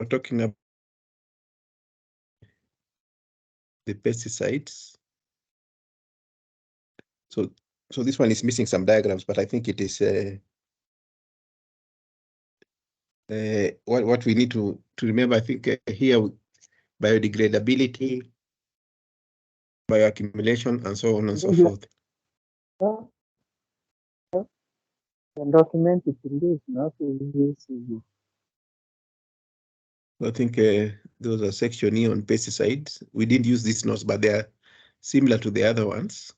talking about the pesticides. So this one is missing some diagrams, but I think it is what we need to remember. I think here biodegradability, bioaccumulation, and so on and so forth. And document it in this, not in this. I think those are section here on pesticides. We didn't use these notes, but they are similar to the other ones.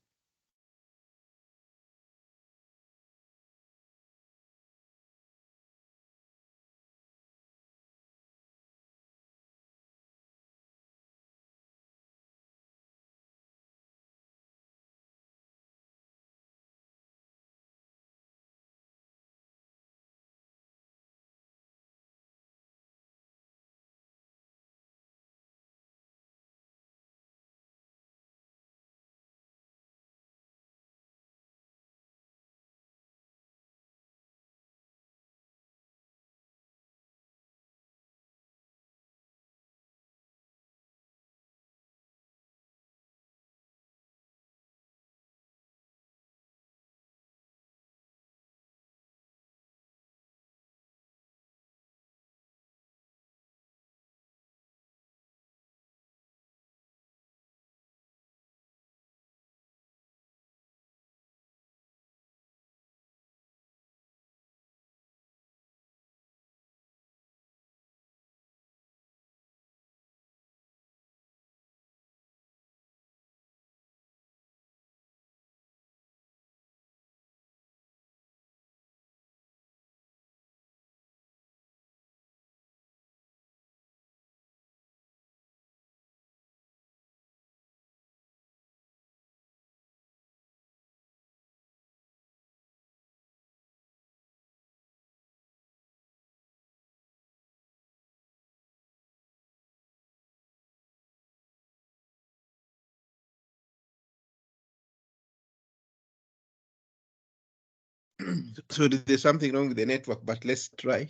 So there's something wrong with the network, but let's try.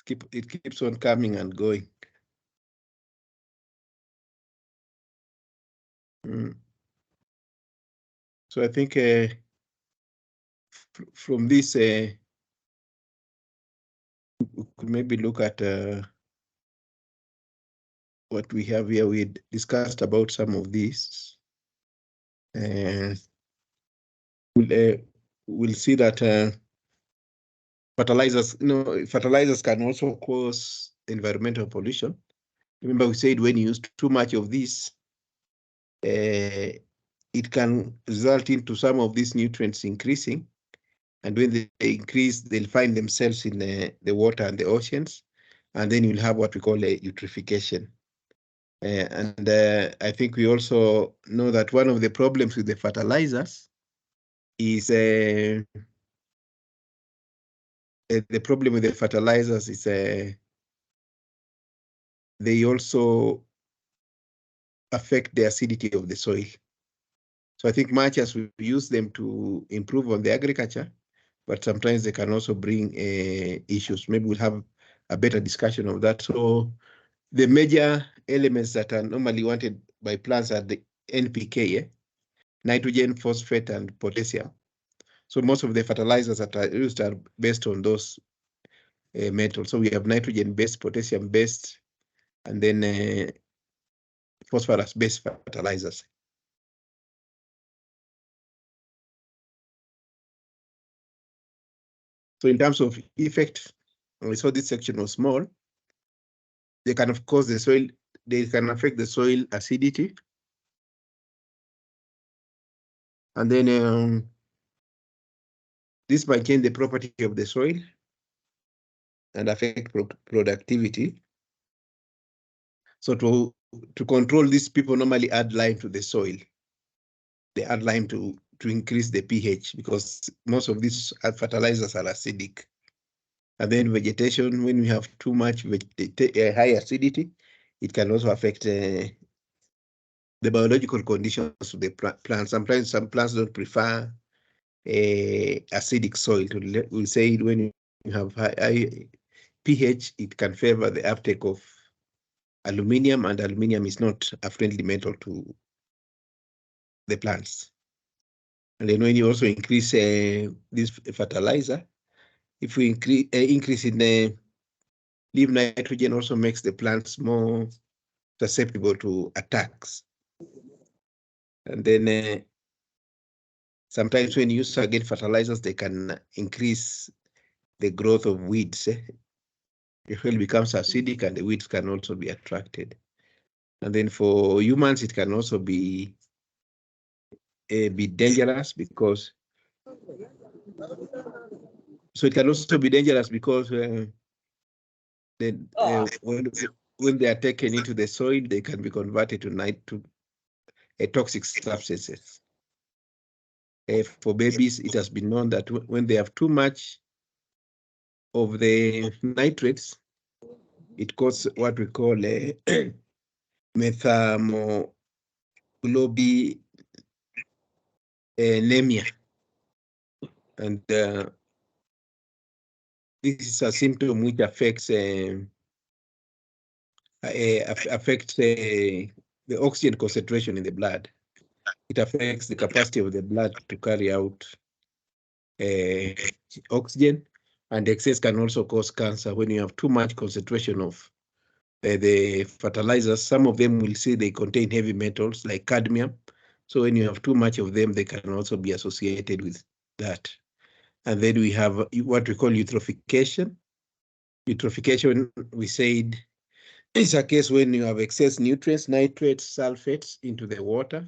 It keeps on coming and going. So I think from this, we could maybe look at what we have here. We discussed about some of these. We'll see that fertilizers can also cause environmental pollution. Remember, we said when you use too much of this, it can result into some of these nutrients increasing. And when they increase, they'll find themselves in the water and the oceans. And then you'll have what we call a eutrophication. And I think we also know that one of the problems with the fertilizers is the problem with the fertilizers is they also affect the acidity of the soil. So I think much as we use them to improve on the agriculture, but sometimes they can also bring issues. Maybe we'll have a better discussion of that. So the major elements that are normally wanted by plants are the NPK, nitrogen, phosphate, and potassium. So most of the fertilizers that are used are based on those metals. So we have nitrogen-based, potassium-based, and then phosphorus-based fertilizers. So in terms of effect, we saw this section was small. They can, of course, they can affect the soil acidity. And then this might change the property of the soil and affect productivity. So to control this, people normally add lime to the soil. They add lime to increase the pH because most of these fertilizers are acidic. And then vegetation, when we have too much high acidity, it can also affect the biological conditions of the plant. Sometimes some plants don't prefer acidic soil. We'll say when you have high pH, it can favor the uptake of aluminium, and aluminium is not a friendly metal to the plants. And then when you also increase this fertilizer, if we increase in the leaf nitrogen, also makes the plants more susceptible to attacks. And then sometimes when you use again fertilizers, they can increase the growth of weeds. The soil becomes acidic and the weeds can also be attracted. And then for humans, it can also be dangerous because it can also be dangerous because when they are taken into the soil, they can be converted to toxic substances. For babies, it has been known that when they have too much of the nitrates, it causes what we call methemoglobinemia. And this is a symptom which affects the oxygen concentration in the blood. It affects the capacity of the blood to carry out oxygen, and excess can also cause cancer when you have too much concentration of the fertilizers. Some of them will say they contain heavy metals like cadmium. So when you have too much of them, they can also be associated with that. And then we have what we call eutrophication. Eutrophication, we said, is a case when you have excess nutrients, nitrates, sulfates into the water.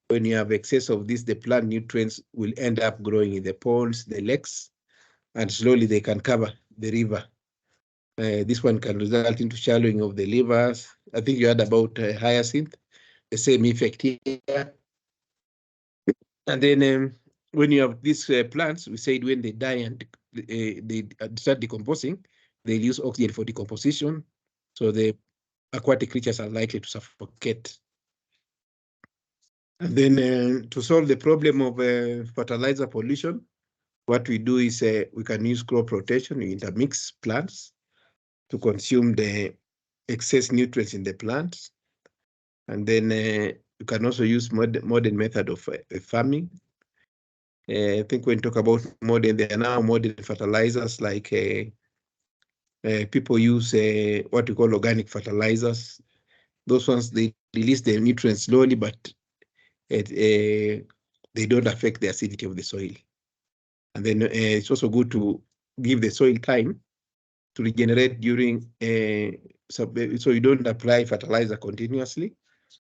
When you have excess of this, the plant nutrients will end up growing in the ponds, the lakes, and slowly they can cover the river. This one can result into shallowing of the rivers. I think you heard about hyacinth, the same effect here. And then when you have these plants, we said when they die and they start decomposing, they use oxygen for decomposition. So the aquatic creatures are likely to suffocate. And then to solve the problem of fertilizer pollution, what we do is we can use crop rotation. We intermix plants to consume the excess nutrients in the plants. And then you can also use modern method of farming. I think when you talk about modern, there are now modern fertilizers like people use what we call organic fertilizers. Those ones, they release the nutrients slowly, but they don't affect the acidity of the soil. And then it's also good to give the soil time to regenerate during, so you don't apply fertilizer continuously.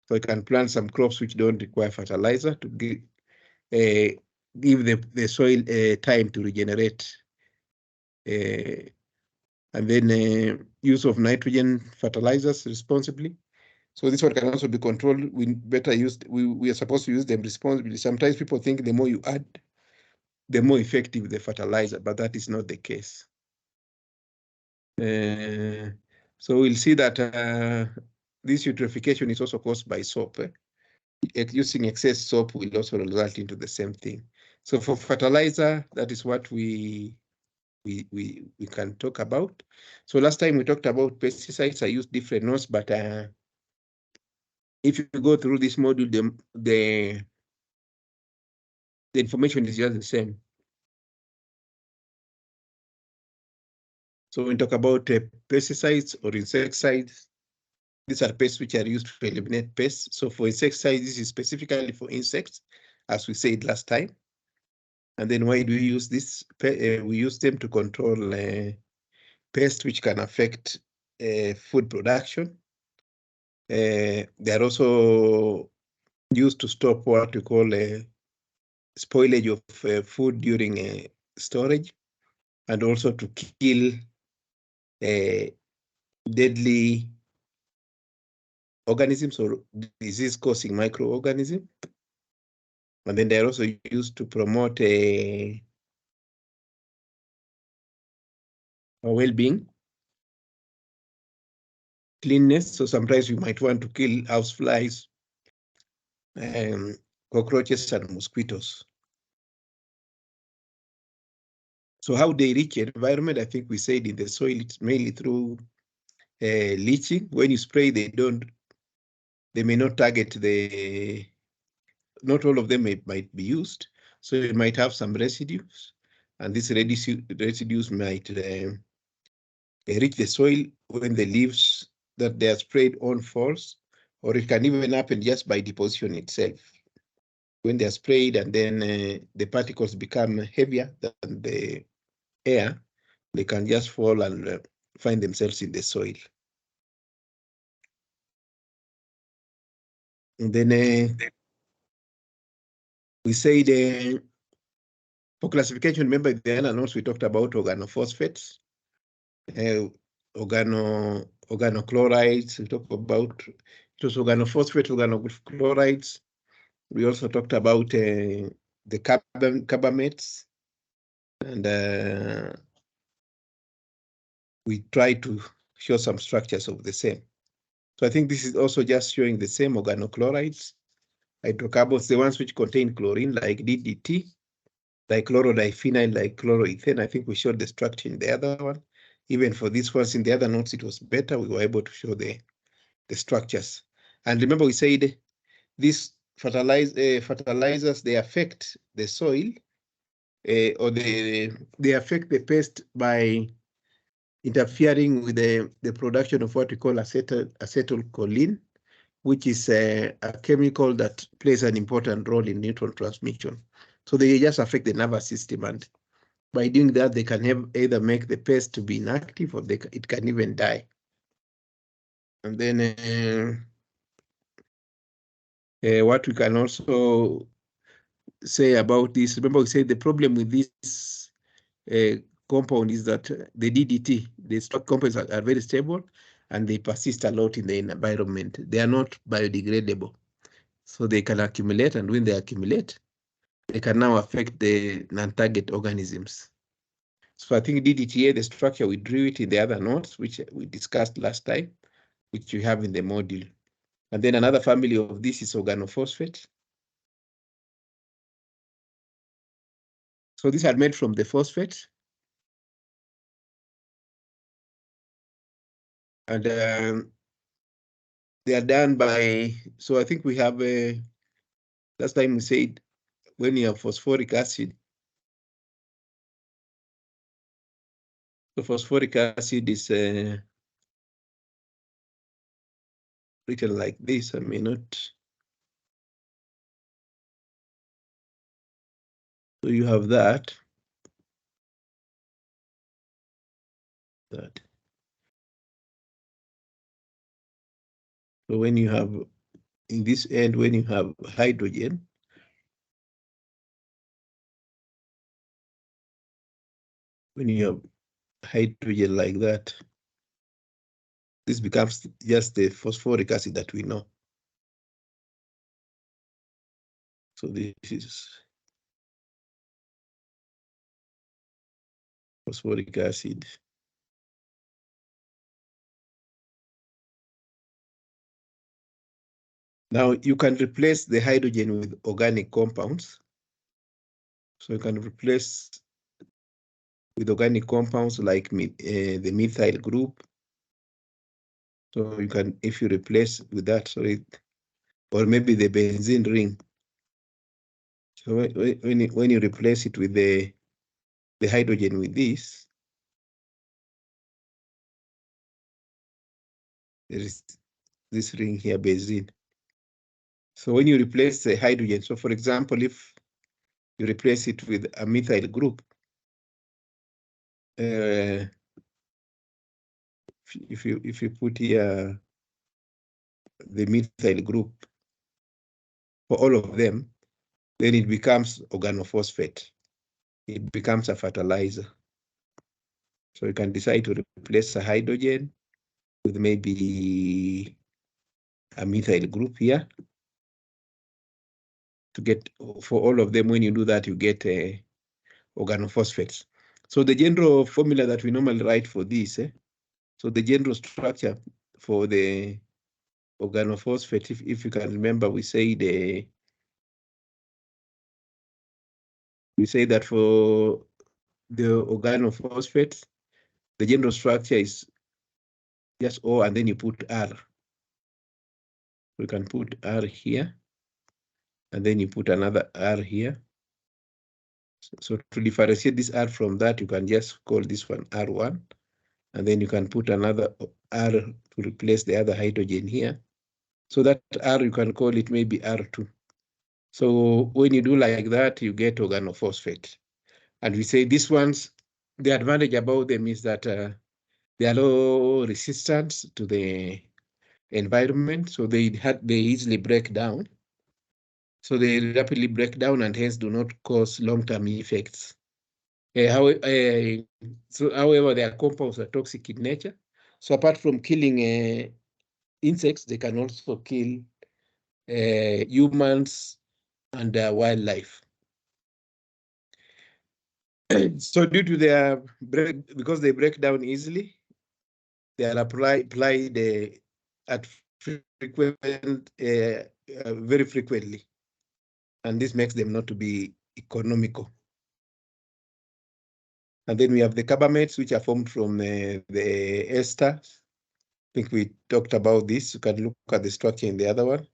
So you can plant some crops which don't require fertilizer to give the soil time to regenerate. And then use of nitrogen fertilizers responsibly. So this one can also be controlled. We are supposed to use them responsibly. Sometimes people think the more you add, the more effective the fertilizer, but that is not the case. So we'll see that this eutrophication is also caused by soap. Using excess soap will also result into the same thing. So for fertilizer, that is what we can talk about. So last time we talked about pesticides. I used different notes, but if you go through this module, the information is just the same. So when we talk about pesticides or insecticides, these are pests which are used to eliminate pests. So for insecticides, this is specifically for insects, as we said last time. And then why do we use this? We use them to control pests which can affect food production. They are also used to stop what we call spoilage of food during storage, and also to kill deadly organisms or disease-causing microorganisms. And then they're also used to promote a well-being, cleanness. So sometimes you might want to kill houseflies, cockroaches, and mosquitoes. So how they reach environment, I think we said in the soil, it's mainly through leaching. When you spray, they may not target not all of them might be used. So it might have some residues, and these residues might reach the soil when the leaves that they are sprayed on falls, or it can even happen just by deposition itself. When they are sprayed and then the particles become heavier than the air, they can just fall and find themselves in the soil. And then we said for classification, remember the other notes we talked about organophosphates, organochlorides. We talked about it was organophosphates, organochlorides. We also talked about the carbamates, and we tried to show some structures of the same. So I think this is also just showing the same organochlorides, hydrocarbons, the ones which contain chlorine, like DDT, like chlorodiphenyl, like chloroethane. I think we showed the structure in the other one. Even for these ones in the other notes, it was better. We were able to show the structures. And remember, we said these fertilizers, they affect the soil, or they affect the pest by interfering with the production of what we call acetylcholine, which is a chemical that plays an important role in neutron transmission. So they just affect the nervous system, and by doing that, they can either make the pest to be inactive, or it can even die. And then what we can also say about this, remember we said the problem with this compound is that the DDT, the stock compounds are very stable, and they persist a lot in the environment. They are not biodegradable. So they can accumulate, and when they accumulate, they can now affect the non-target organisms. So I think DDTA, the structure, we drew it in the other notes, which we discussed last time, which you have in the module. And then another family of this is organophosphate. So these are made from the phosphate. And they are done by, so I think we have, last time we said, when you have phosphoric acid, the phosphoric acid is written like this. I may not. So you have that. So when you have, in this end, when you have hydrogen, when you have hydrogen like that, this becomes just the phosphoric acid that we know. So this is phosphoric acid. Now you can replace the hydrogen with organic compounds. So you can replace with organic compounds like the methyl group. So you can, if you replace with that, or maybe the benzene ring. So when you replace it with the hydrogen with this, there is this ring here, benzene. So when you replace the hydrogen, so for example, if you replace it with a methyl group, if you put here the methyl group for all of them, then it becomes organophosphate. It becomes a fertilizer. So you can decide to replace a hydrogen with maybe a methyl group here to get, for all of them, when you do that, you get organophosphates. So the general formula that we normally write for this, so the general structure for the organophosphate, if you can remember, we say that for the organophosphates, the general structure is just O, and then you put R. We can put R here, and then you put another R here. So to differentiate this R from that, you can just call this one R1, and then you can put another R to replace the other hydrogen here. So that R, you can call it maybe R2. So when you do like that, you get organophosphate. And we say these ones, the advantage about them is that they are low resistance to the environment, so they easily break down. So they rapidly break down and hence do not cause long-term effects. However, their compounds are toxic in nature. So apart from killing insects, they can also kill humans and wildlife. So due to their because they break down easily, they are applied at frequent, very frequently, and this makes them not to be economical. And then we have the carbamates, which are formed from the ester. I think we talked about this. You can look at the structure in the other one.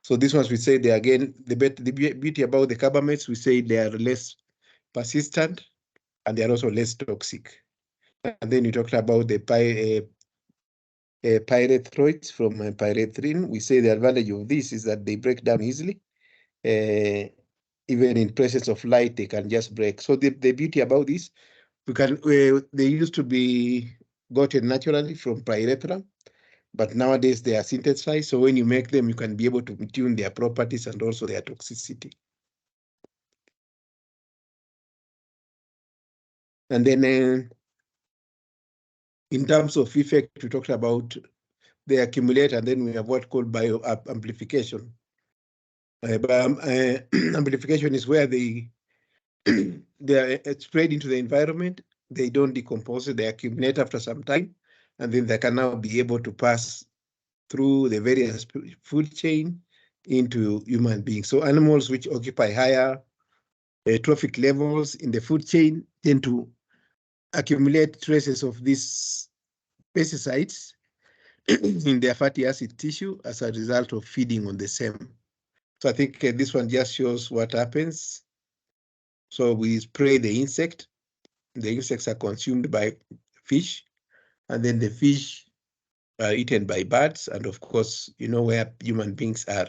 So these ones, we say they again, the beauty about the carbamates, we say they are less persistent and they are also less toxic. And then you talked about the pyrethroids from pyrethrin. We say the advantage of this is that they break down easily. Even in presence of light, they can just break. So the beauty about this, they used to be gotten naturally from pyrethrum, but nowadays they are synthesized. So when you make them, you can be able to tune their properties and also their toxicity. And then in terms of effect, we talked about they accumulate, and then we have what called bioamplification. Amplification is where they are spread into the environment. They don't decompose, they accumulate after some time, and then they can now be able to pass through the various food chain into human beings. So animals which occupy higher trophic levels in the food chain tend to accumulate traces of these pesticides in their fatty acid tissue as a result of feeding on the same. So I think this one just shows what happens. So we spray the insect, the insects are consumed by fish, and then the fish are eaten by birds, and of course, you know where human beings are.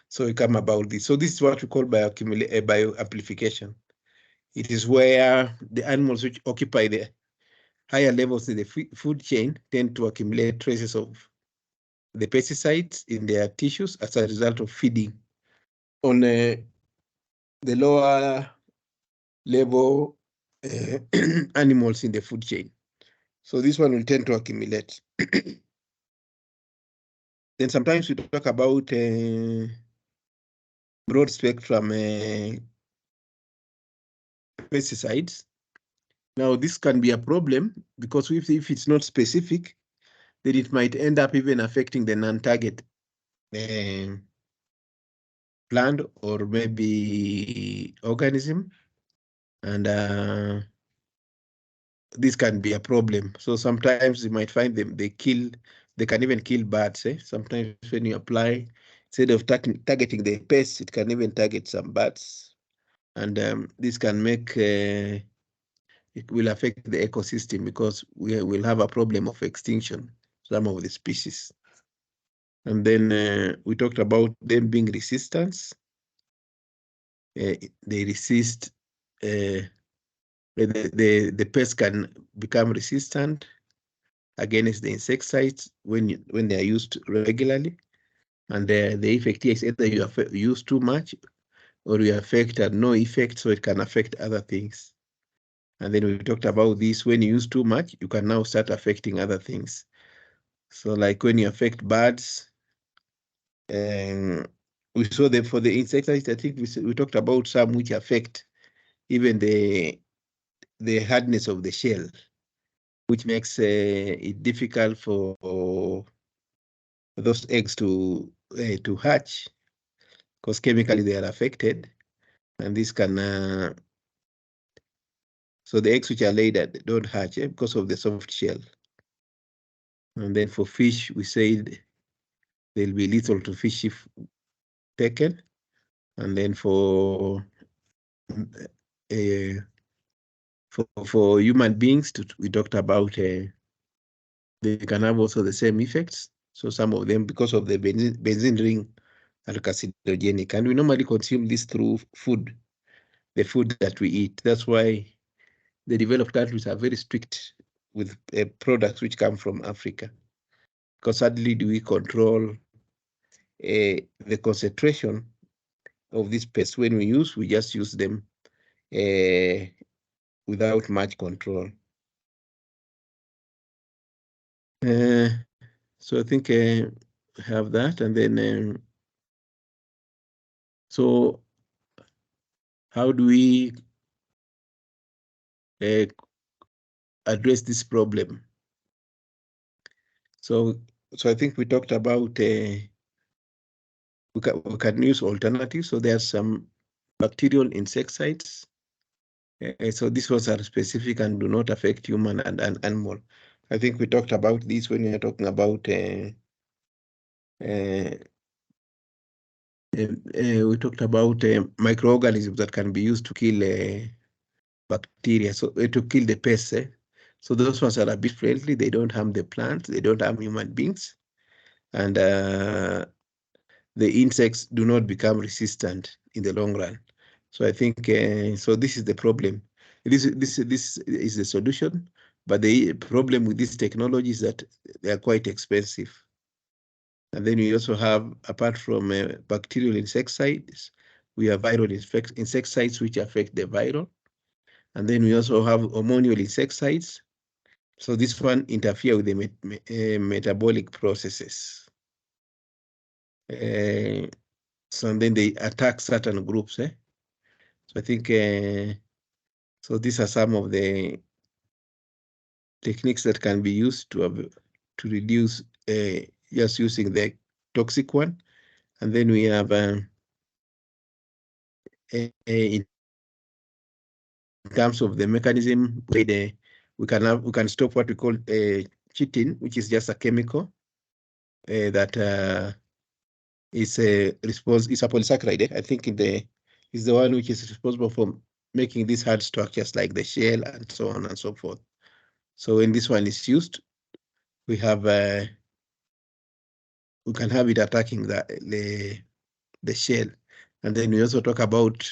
So we come about this. So this is what we call bioamplification. It is where the animals which occupy the higher levels in the food chain tend to accumulate traces of the pesticides in their tissues as a result of feeding on the lower level animals in the food chain. So this one will tend to accumulate. Then sometimes we talk about broad spectrum pesticides. Now this can be a problem because if it's not specific, then it might end up even affecting the non-target plant or maybe organism, and this can be a problem. So sometimes you might find them, they can even kill birds. Sometimes when you apply, instead of targeting the pests, it can even target some birds. And this can make, it will affect the ecosystem because we will have a problem of extinction, some of the species. And then we talked about them being resistant. They resist, the pests can become resistant against the insecticides when they are used regularly. And the effect is either you use too much or you affect no effect, so it can affect other things. And then we talked about this, when you use too much, you can now start affecting other things. So like when you affect birds, and we saw that for the insecticides, I think we talked about some which affect even the hardness of the shell, which makes it difficult for those eggs to hatch, because chemically they are affected, and this can So the eggs which are laid that don't hatch because of the soft shell. And then for fish, we said they'll be lethal to fish if taken. And then for human beings, we talked about they can have also the same effects. So some of them, because of the benzene ring, are carcinogenic. And we normally consume this through food, the food that we eat. That's why the developed countries are very strict with products which come from Africa. Because sadly, do we control the concentration of these pests when we just use them without much control. So I think have that, and then so how do we address this problem? So I think we talked about we can use alternatives. So there are some bacterial insecticides. So these ones are specific and do not affect human and animal. I think we talked about this when we are talking about we talked about microorganisms that can be used to kill bacteria, so to kill the pests. So those ones are a bit friendly. They don't harm the plants. They don't harm human beings, and the insects do not become resistant in the long run. So I think so. This is the problem. This is the solution, but the problem with this technology is that they are quite expensive. And then we also have, apart from bacterial insecticides, we have viral insecticides which affect the viral. And then we also have hormonal insecticides. So this one interfere with the metabolic processes. So and then they attack certain groups. So I think, so these are some of the techniques that can be used to reduce just using the toxic one. And then we have in terms of the mechanism, we can stop what we call chitin, which is just a chemical that is a polysaccharide. I think is the one which is responsible for making these hard structures like the shell and so on and so forth. So when this one is used, we have we can have it attacking the shell. And then we also talk about,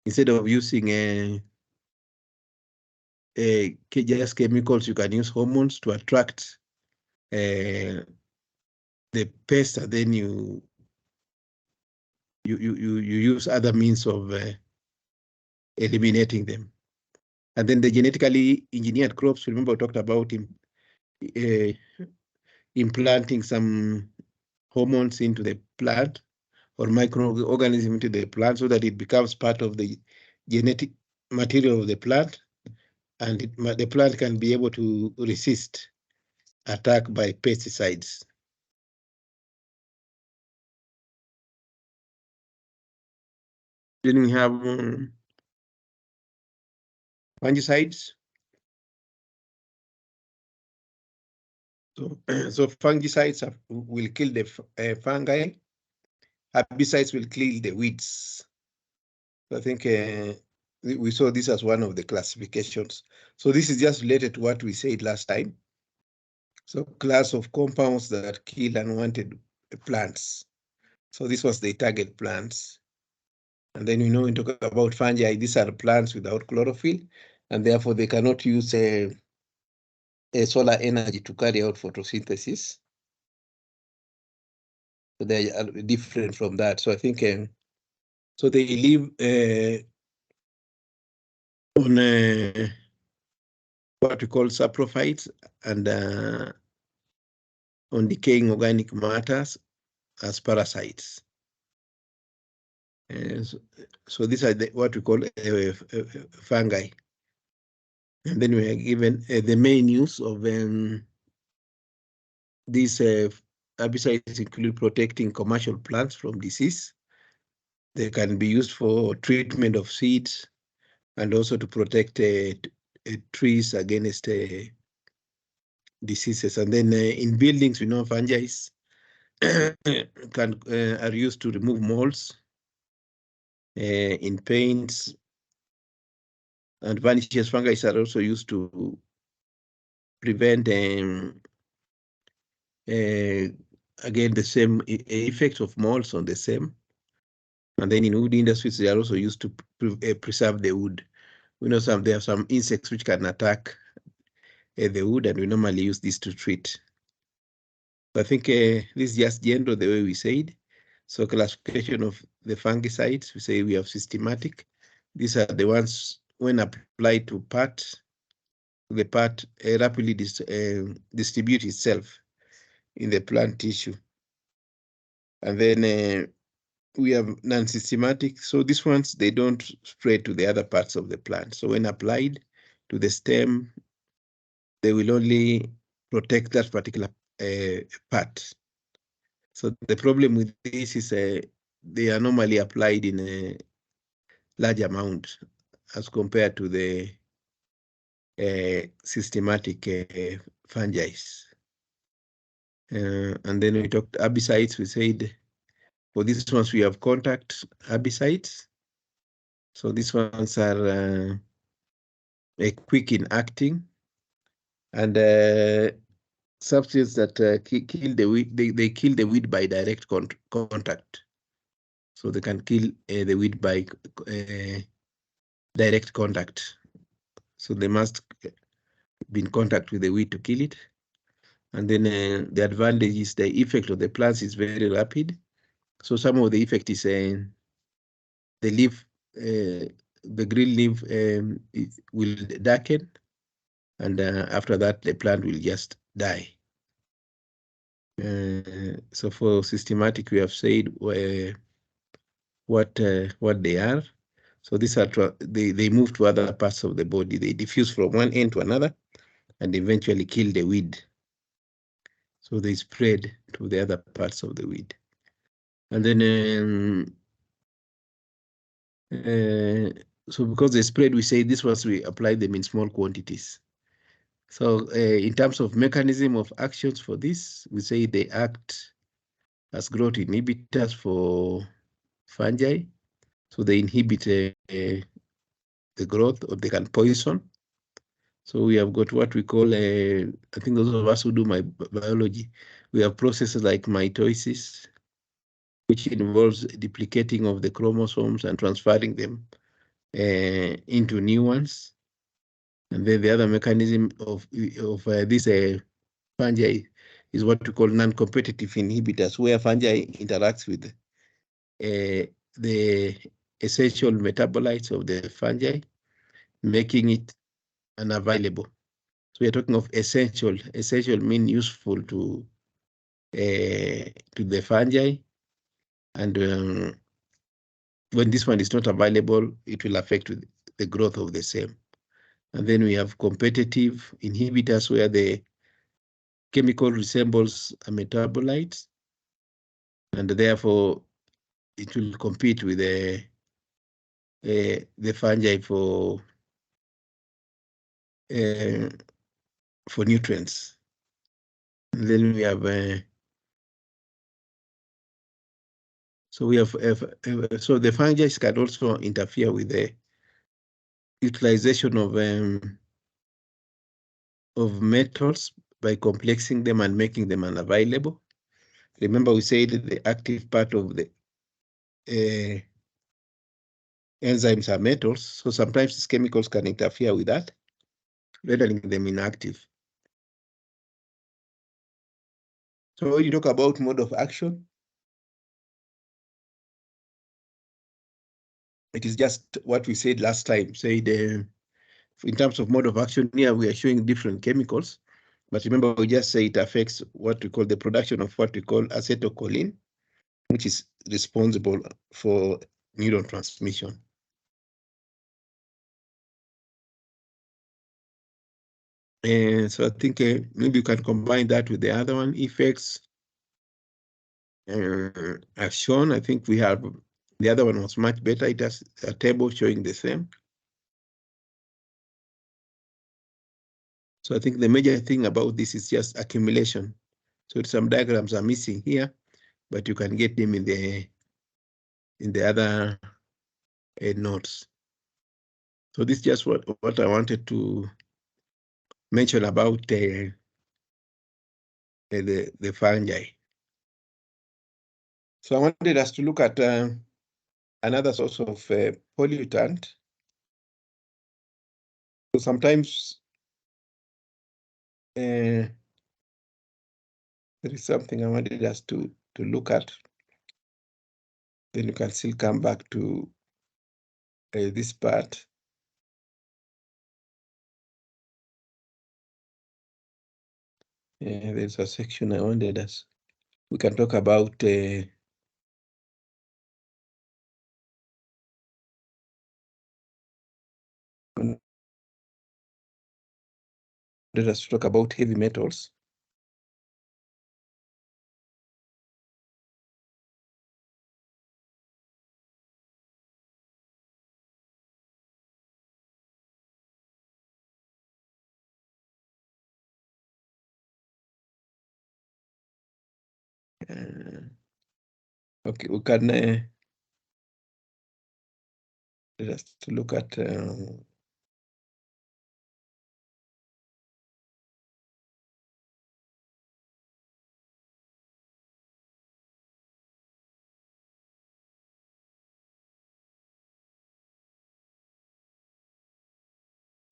instead of using just chemicals, you can use hormones to attract the pest, and then you use other means of eliminating them. And then the genetically engineered crops, remember we talked about implanting some hormones into the plant or microorganism into the plant so that it becomes part of the genetic material of the plant, and the plant can be able to resist attack by pesticides. Then we have fungicides. So fungicides will kill the fungi. Herbicides will kill the weeds. So I think we saw this as one of the classifications. So this is just related to what we said last time. So class of compounds that kill unwanted plants. So this was the target plants. And then when we talk about fungi, these are plants without chlorophyll, and therefore they cannot use a solar energy to carry out photosynthesis. So they are different from that. So I think, so they live on what we call saprophytes and on decaying organic matters as parasites. So these are what we call fungi. And then we are given the main use of these herbicides include protecting commercial plants from disease. They can be used for treatment of seeds, and also to protect trees against diseases. And then in buildings, we know fungi are used to remove molds in paints, and vanishes fungi are also used to prevent again the same effects of molds on the same. And then in wood industries, they are also used to preserve the wood. We know there are some insects which can attack the wood, and we normally use this to treat. I think this is just general the way we said. So classification of the fungicides, we say we have systematic. These are the ones when applied to the part rapidly distribute itself in the plant tissue. And then we have non-systematic. So these ones, they don't spread to the other parts of the plant. So when applied to the stem, they will only protect that particular part. So the problem with this is they are normally applied in a large amount as compared to the systematic fungi. And then we talked herbicides. We said for these ones we have contact herbicides. So these ones are quick in acting, and substances that kill the weed. They kill the weed by direct contact. So they can kill the weed by direct contact. So they must be in contact with the weed to kill it. And then the advantage is the effect of the plants is very rapid. So some of the effect is the leaf, the green leaf will darken, and after that the plant will just die. So for systematic, we have said what they are. So these are they move to other parts of the body. They diffuse from one end to another, and eventually kill the weed. So they spread to the other parts of the weed. And then so because they spread, we say this was we apply them in small quantities. So in terms of mechanism of actions for this, we say they act as growth inhibitors for fungi. So they inhibit the growth, or they can poison. So we have got what we call, I think those of us who do my biology, we have processes like mitosis, which involves duplicating of the chromosomes and transferring them into new ones. And then the other mechanism of this fungi is what we call non-competitive inhibitors, where fungi interacts with the essential metabolites of the fungi, making it unavailable. So we are talking of essential. Essential mean useful to the fungi, and when this one is not available, it will affect the growth of the same. And then we have competitive inhibitors, where the chemical resembles a metabolite, and therefore it will compete with the fungi for nutrients. And then we have so the fungi can also interfere with the utilization of metals by complexing them and making them unavailable. Remember, we said the active part of the enzymes are metals, so sometimes these chemicals can interfere with that, rendering them inactive. So when you talk about mode of action, it is just what we said last time. Said in terms of mode of action, here we are showing different chemicals, but remember we just say it affects what we call the production of what we call acetylcholine, which is responsible for neuron transmission. And so I think maybe you can combine that with the other one, effects. As shown, I think we have, the other one was much better. It has a table showing the same. So I think the major thing about this is just accumulation. So some diagrams are missing here, but you can get them in the other notes. So this is just what I wanted to mention about the fungi. So I wanted us to look at another source of pollutant. So sometimes there is something I wanted us to look at. Then you can still come back to this part. There's a section I wanted us. We can talk about let us talk about heavy metals. Okay, we can let us to look at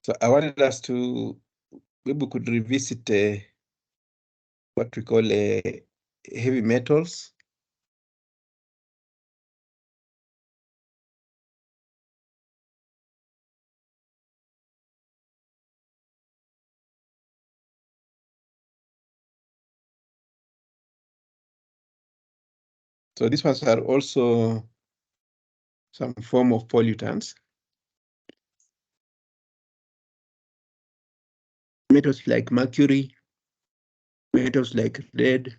so I wanted us to maybe we could revisit what we call heavy metals. So these ones are also some form of pollutants. Metals like mercury, metals like lead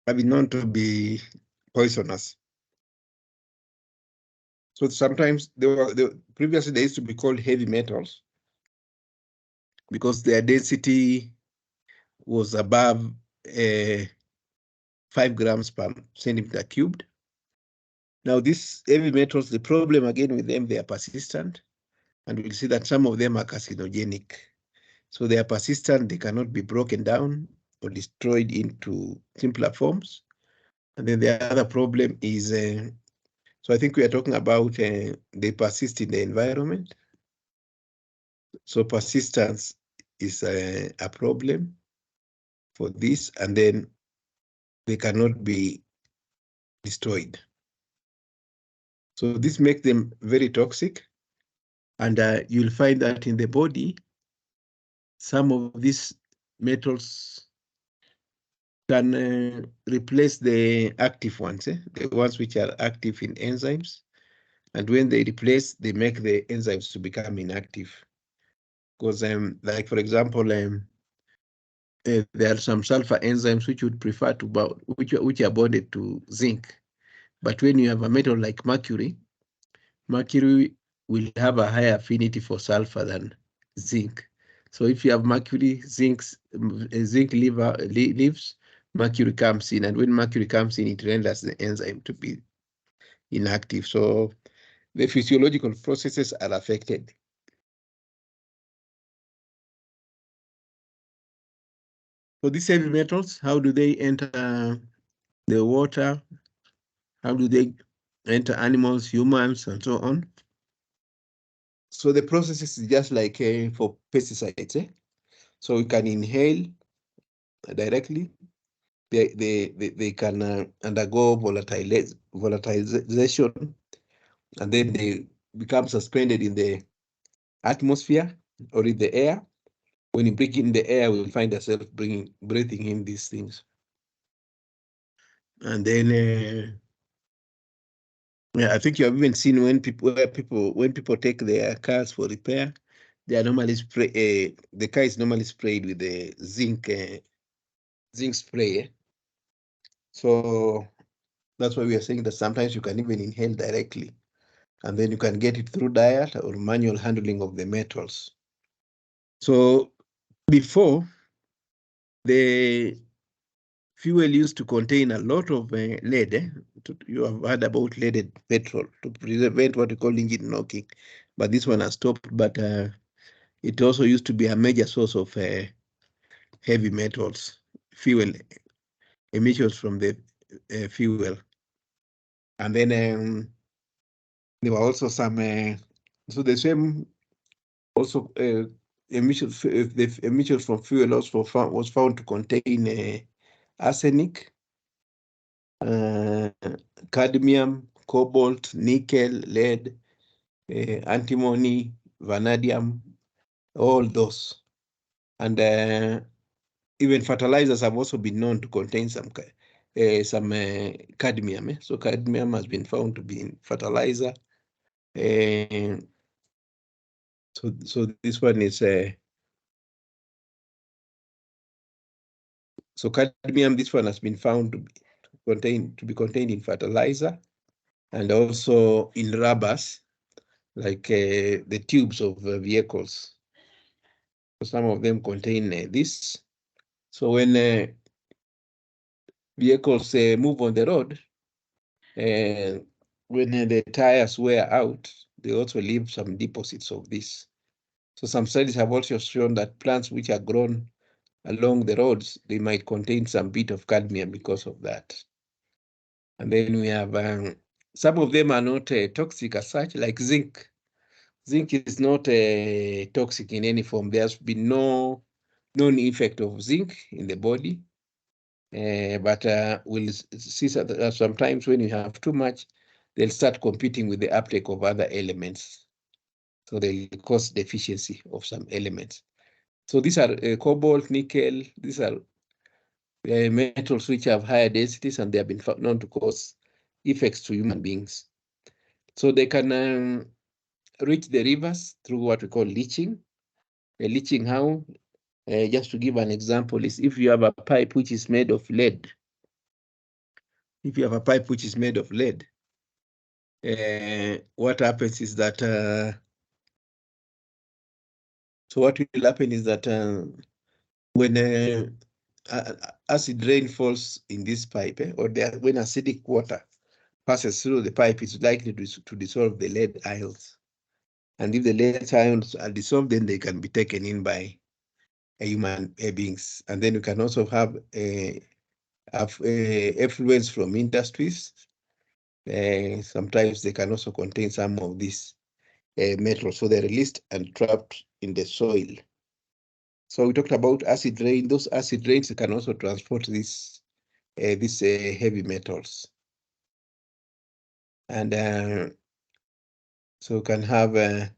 have been known to be poisonous. So sometimes previously they used to be called heavy metals because their density was above 5 grams per centimeter cubed. Now these heavy metals, the problem again with them, they are persistent, and we'll see that some of them are carcinogenic. So they are persistent, they cannot be broken down or destroyed into simpler forms. And then the other problem is, so I think we are talking about they persist in the environment. So persistence is a problem for this, and then they cannot be destroyed. So this makes them very toxic, and you'll find that in the body, some of these metals can replace the active ones, the ones which are active in enzymes. And when they replace, they make the enzymes to become inactive. Because, like for example, there are some sulfur enzymes which would prefer to which are bonded to zinc. But when you have a metal like mercury, mercury will have a higher affinity for sulfur than zinc. So if you have mercury, zinc leaves, mercury comes in, and when mercury comes in, it renders the enzyme to be inactive. So the physiological processes are affected. So these heavy metals, how do they enter the water? How do they enter animals, humans, and so on? So the process is just like for pesticides. So we can inhale directly. They can undergo volatilization, and then they become suspended in the atmosphere or in the air. When you breathe in the air, we'll find ourselves breathing in these things. And then yeah, I think you have even seen when people take their cars for repair, they are normally the car is normally sprayed with the zinc spray. So that's why we are saying that sometimes you can even inhale directly. and then you can get it through diet or manual handling of the metals. So before, the fuel used to contain a lot of lead. You have heard about leaded petrol to prevent what we call engine knocking, but this one has stopped. But it also used to be a major source of heavy metals, fuel emissions from the fuel. And then there were also some, so the same also emissions, the emissions from fuel also was found to contain arsenic, cadmium, cobalt, nickel, lead, antimony, vanadium, all those. And even fertilizers have also been known to contain some cadmium. So cadmium has been found to be in fertilizer. So this one is so cadmium. This one has been found to be contained in fertilizer and also in rubbers, like the tubes of vehicles. Some of them contain this. So when vehicles move on the road, when the tires wear out, they also leave some deposits of this. So some studies have also shown that plants which are grown along the roads, they might contain some bit of cadmium because of that. And then we have, some of them are not toxic as such, like zinc. Zinc is not toxic in any form. There's been no known effect of zinc in the body. But we'll see that sometimes when you have too much, they'll start competing with the uptake of other elements. So they'll cause deficiency of some elements. So these are cobalt, nickel. These are metals which have higher densities, and they have been known to cause effects to human beings. So they can reach the rivers through what we call leaching. Leaching how? Just to give an example, is if you have a pipe which is made of lead. If you have a pipe which is made of lead, what happens is that, so what will happen is that when acid rain falls in this pipe, or when acidic water passes through the pipe, it's likely to dissolve the lead ions. And if the lead ions are dissolved, then they can be taken in by human beings. And then you can also have effluents from industries. Sometimes they can also contain some of these metals, so they're released and trapped in the soil. So we talked about acid rain. Those acid rains can also transport these heavy metals, and so can have the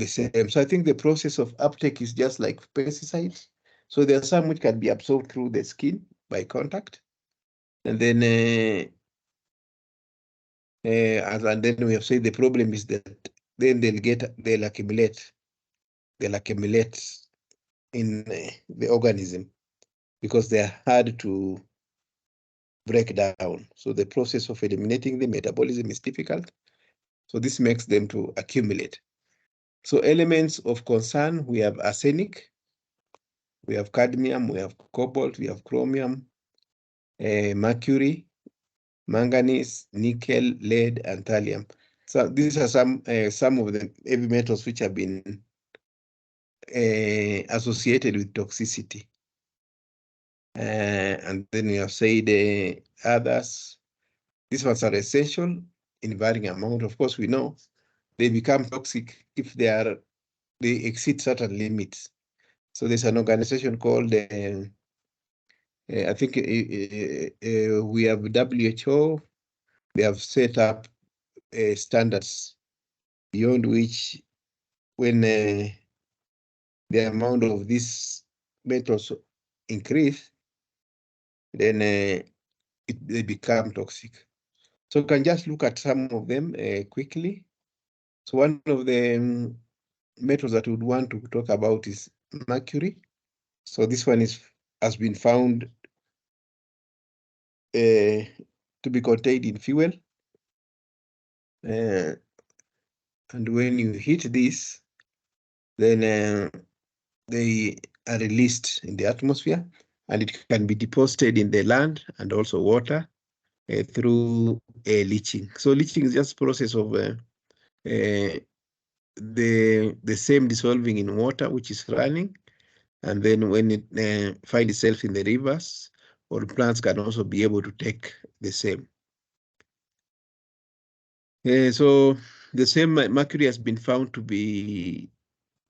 same. So I think the process of uptake is just like pesticides. So there are some which can be absorbed through the skin by contact, and then and then we have said the problem is that then they'll accumulate in the organism because they are hard to break down. So the process of eliminating the metabolism is difficult. So this makes them to accumulate. So elements of concern, we have arsenic, we have cadmium, we have cobalt, we have chromium, mercury, manganese, nickel, lead, and thallium. So these are some of the heavy metals which have been associated with toxicity. And then we have said others. These ones are essential in varying amount. Of course, we know they become toxic if they exceed certain limits. So there's an organization called, I think we have WHO. They have set up standards beyond which, when the amount of these metals increase, then they become toxic. So we can just look at some of them quickly. So one of the metals that we would want to talk about is mercury. So this one has been found to be contained in fuel. and when you heat this, then they are released in the atmosphere, and it can be deposited in the land and also water through leaching. So leaching is just process of the same dissolving in water which is running, and then when it finds itself in the rivers, or plants can also be able to take the same. So the same mercury has been found to be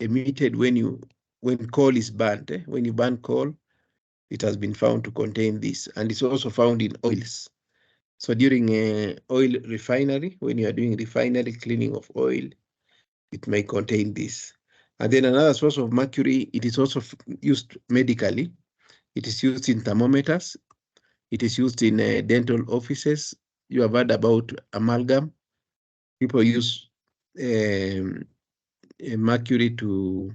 emitted when coal is burnt. When you burn coal, it has been found to contain this, and it's also found in oils. So during oil refinery, when you are doing refinery cleaning of oil, it may contain this. And then another source of mercury, it is also used medically. It is used in thermometers. It is used in dental offices. You have heard about amalgam. People use mercury to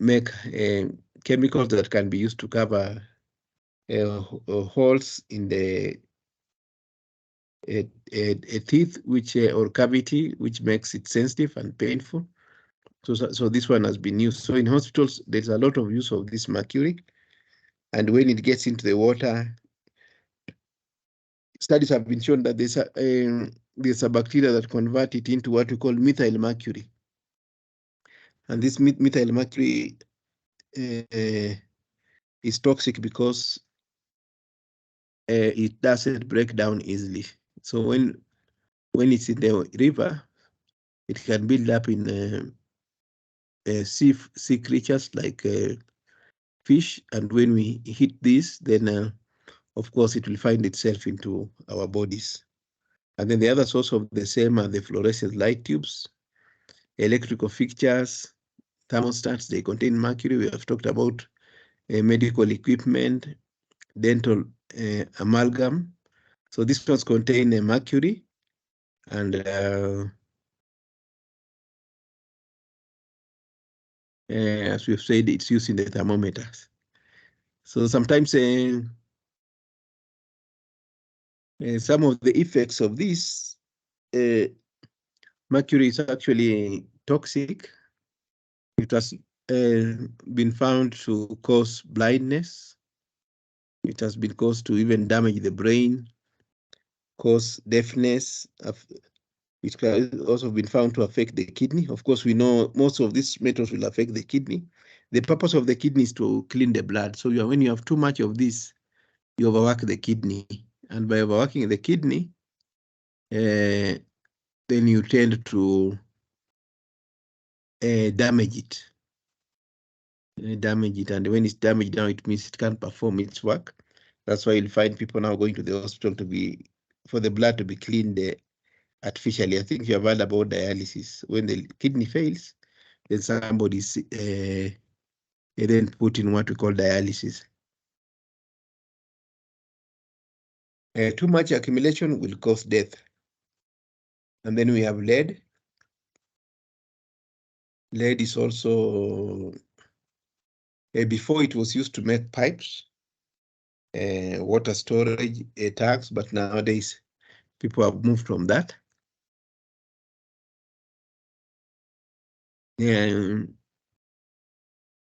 make chemicals that can be used to cover holes in the teeth, which or cavity, which makes it sensitive and painful. So this one has been used. So in hospitals, there's a lot of use of this mercury, and when it gets into the water, studies have been shown that there's a bacteria that convert it into what we call methyl mercury, and this methyl mercury is toxic because it doesn't break down easily. So when it's in the river, it can build up in sea creatures like fish, and when we hit this, then of course it will find itself into our bodies. And then the other source of the same are the fluorescent light tubes, electrical fixtures, thermostats. They contain mercury. We have talked about medical equipment, dental amalgam. So these ones contain mercury, and as we've said, it's used in the thermometers. So sometimes some of the effects of this, mercury is actually toxic. It has been found to cause blindness. It has been caused to even damage the brain, cause deafness. It can also been found to affect the kidney. Of course, we know most of these metals will affect the kidney. The purpose of the kidney is to clean the blood. So when you have too much of this, you overwork the kidney. And by overworking the kidney, then you tend to damage it. And when it's damaged now, it means it can't perform its work. That's why you'll find people now going to the hospital for the blood to be cleaned artificially. I think you have heard about dialysis. When the kidney fails, then somebody's then put in what we call dialysis. Too much accumulation will cause death. And then we have lead. Lead is also, before it was used to make pipes, water storage tanks, but nowadays people have moved from that.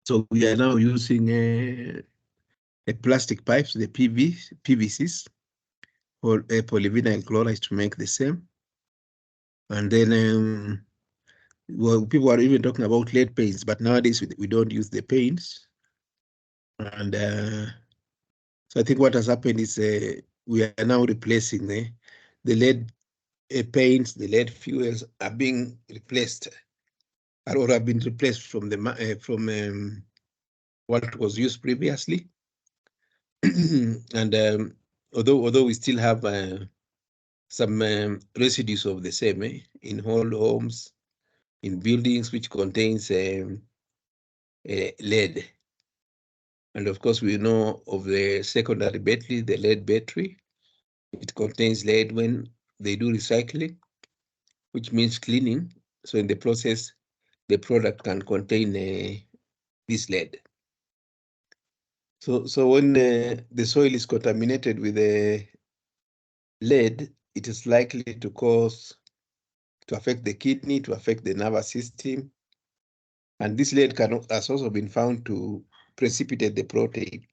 So we are now using plastic pipes, the PVCs, or polyvinyl chloride to make the same. And then well, people are even talking about lead paints, but nowadays we don't use the paints. And so I think what has happened is we are now replacing the lead paints, the lead fuels are being replaced, or have been replaced from what was used previously. And although we still have some residues of the same in whole homes, in buildings which contains lead. And of course, we know of the secondary battery, the lead battery. It contains lead when they do recycling, which means cleaning. So in the process, the product can contain this lead. So when the soil is contaminated with lead, it is likely to affect the kidney, to affect the nervous system. And this lead has also been found to precipitate the protein.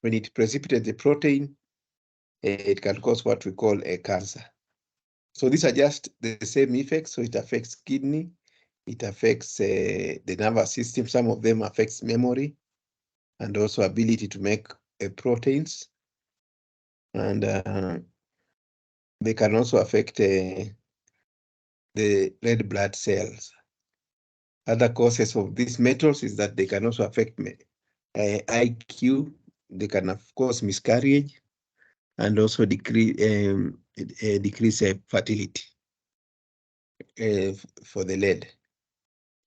When it precipitates the protein, it can cause what we call a cancer. So these are just the same effects. So it affects kidney, it affects the nervous system. Some of them affects memory and also ability to make proteins. And they can also affect the red blood cells. Other causes of these metals is that they can also affect IQ. They can, of course, miscarriage and also decrease fertility for the lead.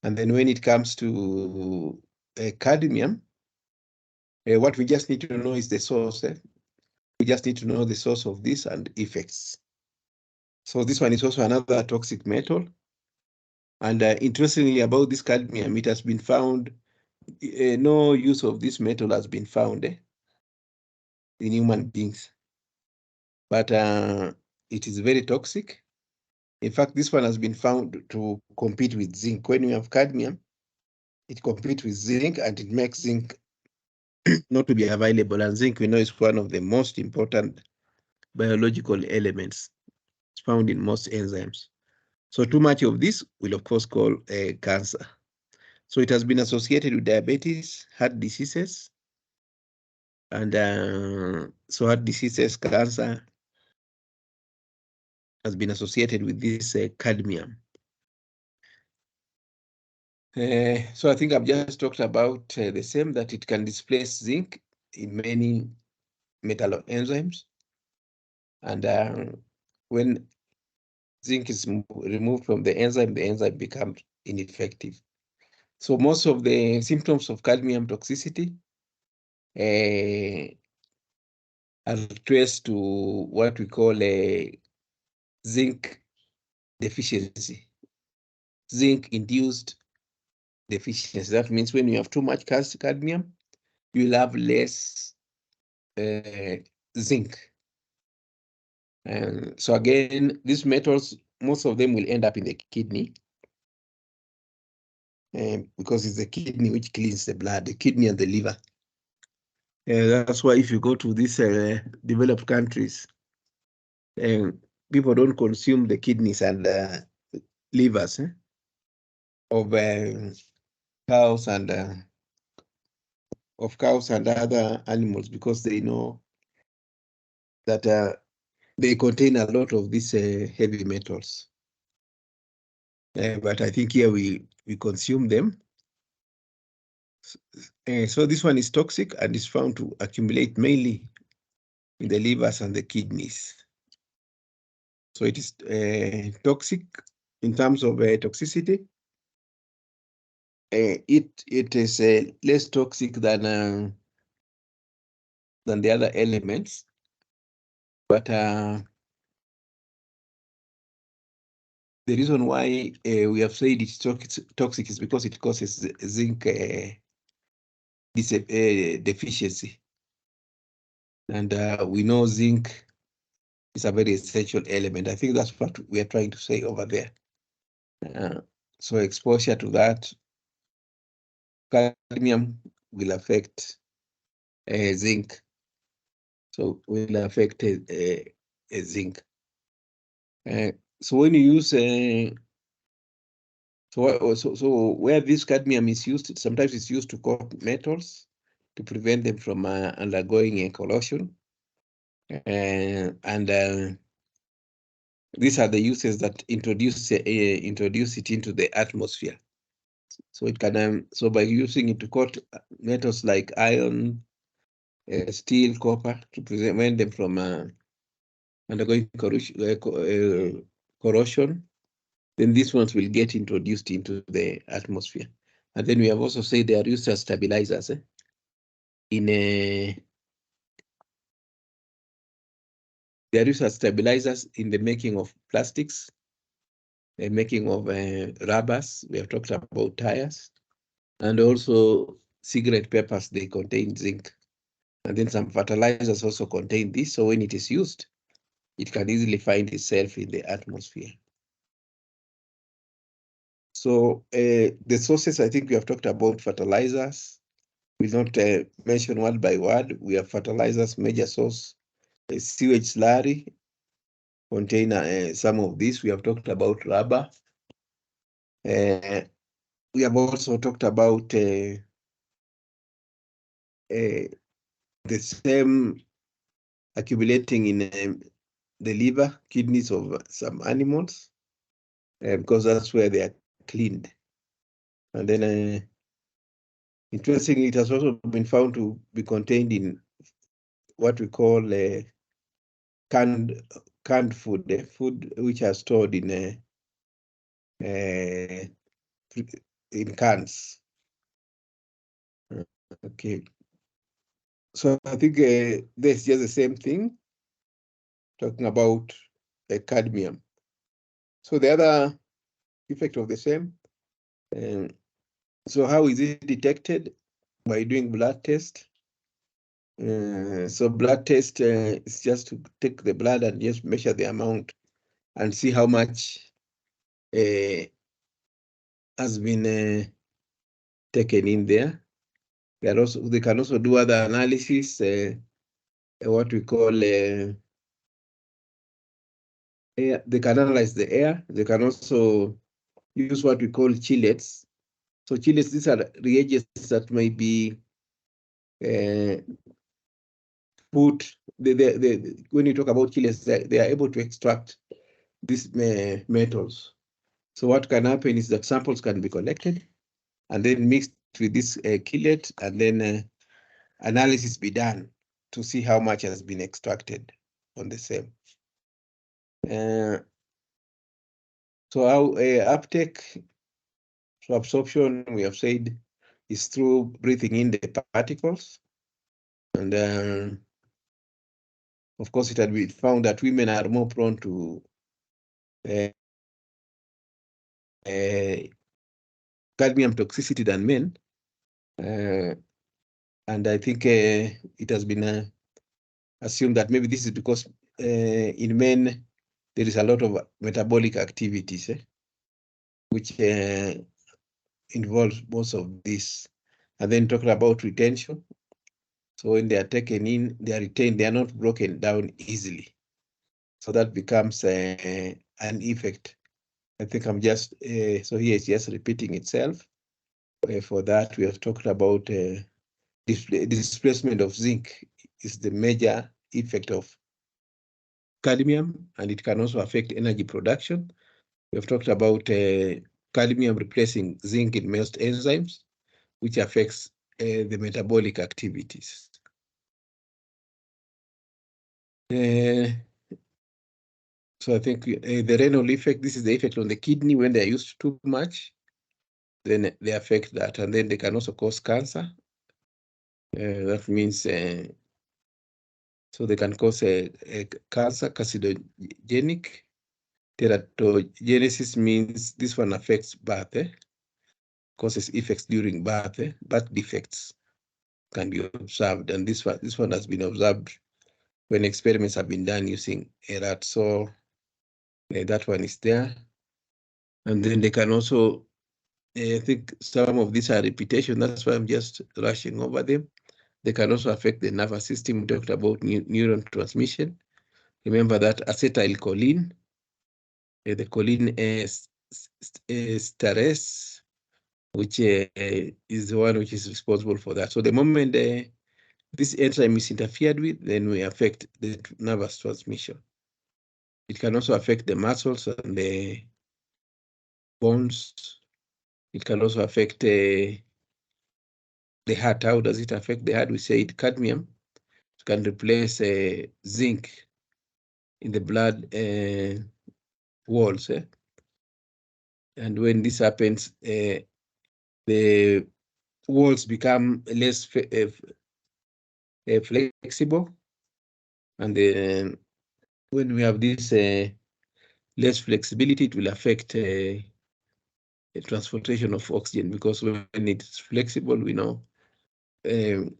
And then when it comes to cadmium, what we just need to know is the source. We just need to know the source of this and effects. So this one is also another toxic metal. And interestingly about this cadmium, it has been found, no use of this metal has been found in human beings. But it is very toxic. In fact, this one has been found to compete with zinc. When you have cadmium, it competes with zinc and it makes zinc not to be available. And zinc, we know, is one of the most important biological elements. It's found in most enzymes. So too much of this will, of course, cause cancer. So it has been associated with diabetes, heart diseases, and so heart diseases, cancer has been associated with this cadmium. So I think I've just talked about the same, that it can displace zinc in many metal enzymes. And when zinc is removed from the enzyme becomes ineffective. So most of the symptoms of cadmium toxicity are traced to what we call a zinc deficiency, zinc-induced deficiency. That means when you have too much cadmium, you'll have less zinc. And so again, these metals, most of them will end up in the kidney, because it's the kidney which cleans the blood, the kidney and the liver. That's why if you go to these developed countries, people don't consume the kidneys and livers of cows and other animals, because they know that they contain a lot of these heavy metals. But I think here we consume them. So this one is toxic and is found to accumulate mainly in the livers and the kidneys. So it is toxic in terms of toxicity. It is less toxic than the other elements, but the reason why we have said it's toxic is because it causes zinc deficiency, and we know zinc is a very essential element. I think that's what we are trying to say over there. So exposure to that cadmium will affect zinc. So will affect zinc. So when you use so where this cadmium is used, sometimes it's used to coat metals to prevent them from undergoing a corrosion. And these are the uses that introduce it into the atmosphere. So it can so by using it to coat metals like iron, steel, copper, to prevent them from undergoing corrosion, then these ones will get introduced into the atmosphere. And then we have also said they are used as stabilizers they are used as stabilizers in the making of plastics, the making of rubbers. We have talked about tires, and also cigarette papers. They contain zinc, and then some fertilizers also contain this. So when it is used, it can easily find itself in the atmosphere. So the sources, I think we have talked about fertilizers. We'll not mention word by word. We have fertilizers, major source, sewage slurry, contain some of this. We have talked about rubber. We have also talked about the same accumulating in the liver, kidneys of some animals, because that's where they are cleaned. And then, interestingly, it has also been found to be contained in what we call canned food, food which are stored in cans. Okay. So I think there's just the same thing, talking about cadmium. So the other effect of the same. So how is it detected? By doing blood test. So blood test is just to take the blood and just measure the amount and see how much has been taken in there. They can also do other analysis, what we call air. They can analyze the air. They can also use what we call chelates. So chelates, these are reagents that may be put. When you talk about chelates, they are able to extract these metals. So what can happen is that samples can be collected and then mixed with this chelate, and then analysis be done to see how much has been extracted on the same. So how uptake, so absorption, we have said, is through breathing in the particles. And of course, it had been found that women are more prone to cadmium toxicity than men. And I think it has been assumed that maybe this is because in men, there is a lot of metabolic activities, which involves most of this. And then talking about retention. So when they are taken in, they are retained, they are not broken down easily. So that becomes an effect. I think I'm just, so here it's just repeating itself. For that, we have talked about displacement of zinc is the major effect of cadmium, and it can also affect energy production. We have talked about cadmium replacing zinc in most enzymes, which affects the metabolic activities. So I think the renal effect, this is the effect on the kidney when they're used too much, then they affect that. And then they can also cause cancer. That means, so they can cause a cancer, carcinogenic. Teratogenesis means this one affects birth, causes effects during birth. Birth defects can be observed. And this one has been observed when experiments have been done using a rat. So that one is there. And then they can also, I think some of these are repetition. That's why I'm just rushing over them. They can also affect the nervous system. We talked about neuron transmission. Remember that acetylcholine, the choline esterase, which is the one which is responsible for that. So the moment this enzyme is interfered with, then we affect the nervous transmission. It can also affect the muscles and the bones. It can also affect the heart. How does it affect the heart? We said cadmium can replace zinc in the blood walls. And when this happens, the walls become less flexible. And then when we have this less flexibility, it will affect the transportation of oxygen, because when it's flexible, we know it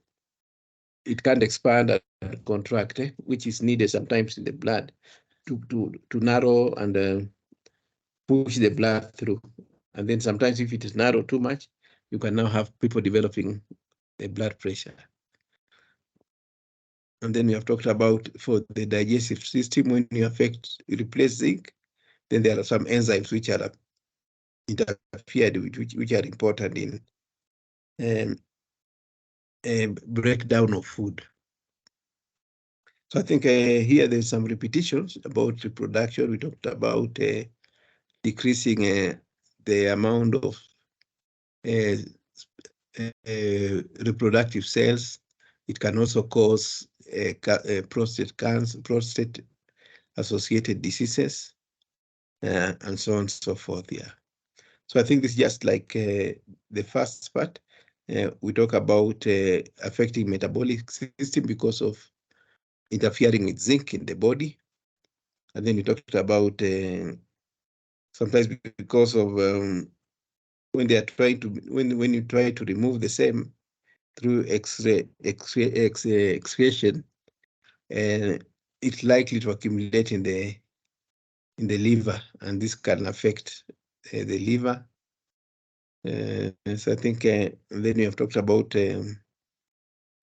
can't expand and contract, which is needed sometimes in the blood. to narrow and push the blood through. And then sometimes if it is narrow too much, you can now have people developing the blood pressure. And then we have talked about for the digestive system, when you replace zinc, then there are some enzymes which are interfered with, which are important in breakdown of food. So I think here there's some repetitions about reproduction. We talked about decreasing the amount of reproductive cells. It can also cause prostate cancer, prostate-associated diseases, and so on and so forth. Yeah. So I think this is just like the first part. We talk about affecting metabolic system because of interfering with zinc in the body. And then we talked about sometimes because of when they are trying to when you try to remove the same through excretion, it's likely to accumulate in the liver, and this can affect the liver. So I think then we have talked about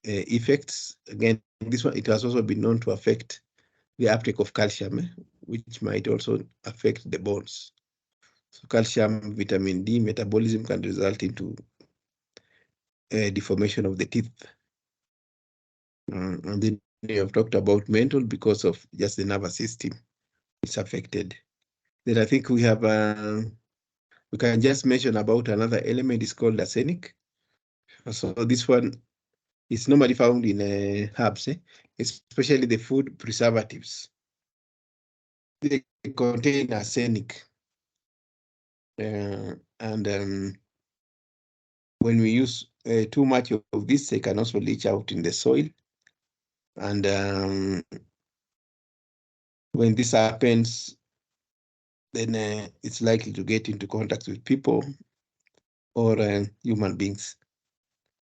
effects. Again, this one, it has also been known to affect the uptake of calcium, which might also affect the bones. So calcium, vitamin D metabolism can result into deformation of the teeth. And then we have talked about mental because of just the nervous system is affected. Then I think we have we can just mention about another element. Is called arsenic. So this one is normally found in herbs, especially the food preservatives. They contain arsenic, and when we use too much of this, they can also leach out in the soil. And when this happens, then it's likely to get into contact with people or human beings.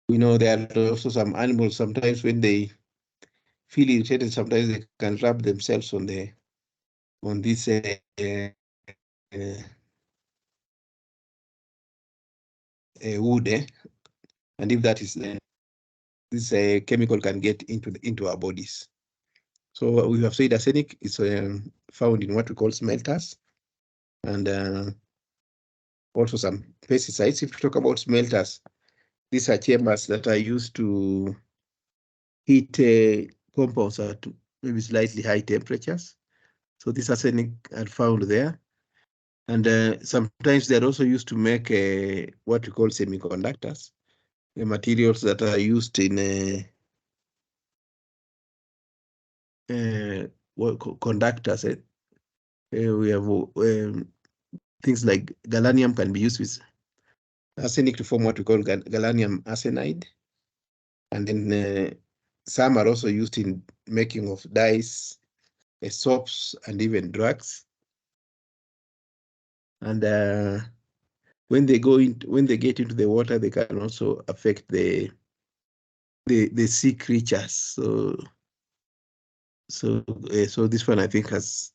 We know there are also some animals, sometimes when they feel irritated, sometimes they can rub themselves on this wood, and if that is this chemical can get into our bodies. So we have said arsenic is found in what we call smelters, and also some pesticides. If we talk about smelters, these are chambers that are used to heat compounds at maybe slightly high temperatures. So this arsenic are found there. And sometimes they're also used to make what we call semiconductors, the materials that are used in conductors. We have things like gallium can be used with arsenic to form what we call gallium arsenide. And then some are also used in making of dyes, soaps, and even drugs. And when they get into the water, they can also affect the sea creatures. So this one I think has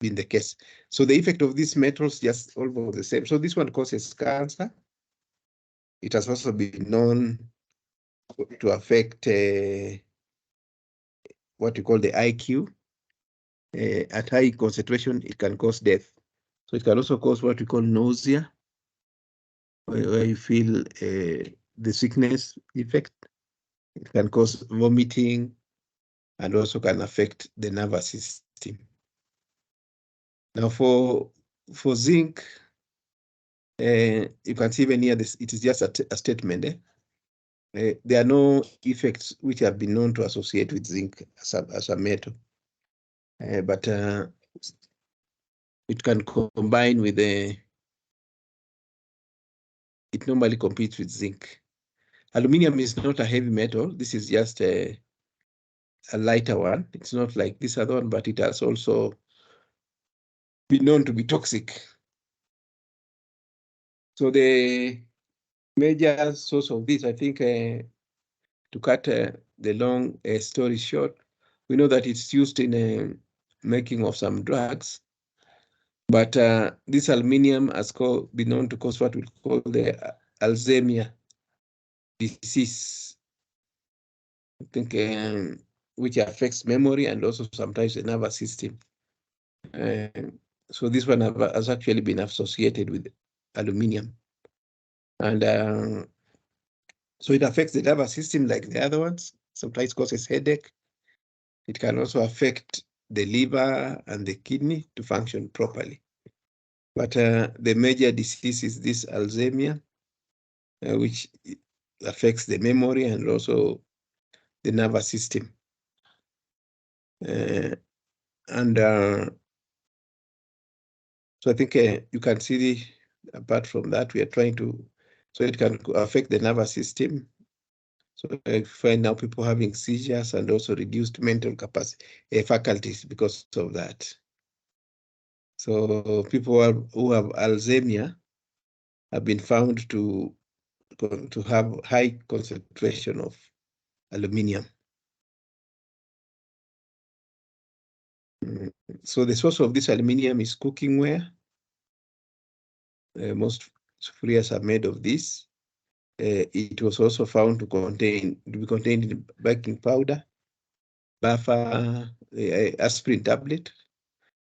been the case. So the effect of these metals just almost the same. So this one causes cancer. It has also been known to affect what we call the IQ. At high concentration, it can cause death. So it can also cause what we call nausea, where you feel the sickness effect. It can cause vomiting and also can affect the nervous system. Now for zinc, you can see even here, it is just a statement. There are no effects which have been known to associate with zinc as a metal, but it can combine with it normally competes with zinc. Aluminium is not a heavy metal. This is just a lighter one. It's not like this other one, but it has also been known to be toxic. So the major source of this, I think, to cut the long story short, we know that it's used in making of some drugs. But this aluminium has been known to cause what we call the Alzheimer disease, I think, which affects memory and also sometimes the nervous system. So this one has actually been associated with aluminium. And so it affects the nervous system like the other ones, sometimes causes headache. It can also affect the liver and the kidney to function properly. But the major disease is this Alzheimer, which affects the memory and also the nervous system. So I think you can see, apart from that, we are trying to, so it can affect the nervous system. So I find now people having seizures and also reduced mental capacity, faculties because of that. So people who have Alzheimer have been found to have high concentration of aluminium. So the source of this aluminium is cooking ware. Most sufurias are made of this. It was also found to be contained in baking powder, buffer, aspirin tablet.